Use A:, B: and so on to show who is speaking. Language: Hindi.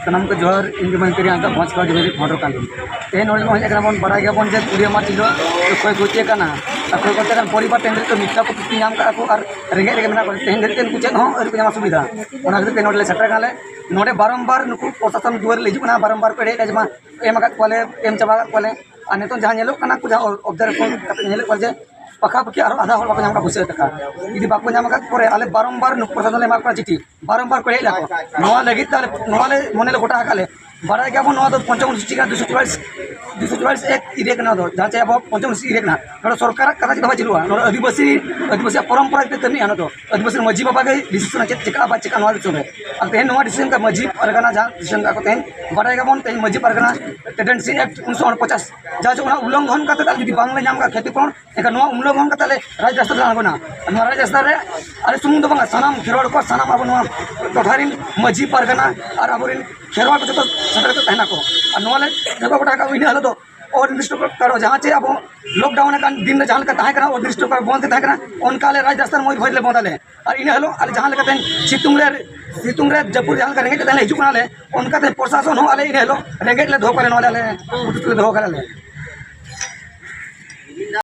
A: सनम को जोहर इन मंत्री अंका पहुँच का जमेरी फोटो काल तेन नोड़े को बन बड़ा गया बन जे कुड़िया मा चिलो तो कोई गोचे काना कोई गोचे कान परिवार तेन तो मित्रा को पिस्ती नाम का को और रेंगे रेंगे मेना को तेन तेन कुछ हो और कुछ सुविधा ओना खातिर नोड़े सेटर काले नोड़े बारंबार नुकु प्रशासन दुआर ले हिजुना बारंबार पेड़े जमा एम आकात कोले एम चाबा कोले आ नितो जहां नेलो काना कुछ ऑब्जर्व करते नेले कोले पका पकी और आधा हर बाको बुझे तक यदि बाको नाम पर आले बारंबार प्रशासन एमा चिठी बारंबार को हेला नवा लगी नवाले मने गोटा काले बड़ा क्या बो पंचम सूचिका 244 एक इरेक ना जहाँ चाहे अब पंचम इरेक ना नोड़ा सरकार कथा चिंता चिलुआ नोड़ा आदिवासी परंपरा कमी आना तो आदिवासी मजी बाबा के डिसीजन चे चिका बा चिका नवा दिसों और तेन नवा डिसीजन का मजी परगना जहाँ डिसीजन का तेन बड़ा क्या बन तेन मजी परगना टेंडेंसी एक्ट 1950 जहाँ जो उल्लंघन का यदि बांगले नाम का क्षतिपूरण एका नवा उल्लंघन का राज रास्ता आगोना राज रास्ता रे अरे सुमुंग दो सानाम खेरवाड़ को सानाम अब टोठारिन मजी परगना और अब खेरवाड़ को जो सतर्क तहना को और नवाले जब गोटा का विन हलो तो और निर्दिष्ट करो जहाँ चे अब लॉकडाउन दिन जहाँ तहना और निर्दिष्ट बंद तहना उनका राज रास्ता मई भर बंदाले और इन हलो जहाँ सितुंग रे जपुर जहाँ रेंगे हजूना उनका प्रशासन हो आले इन हलो रेंगे दो करे दो करे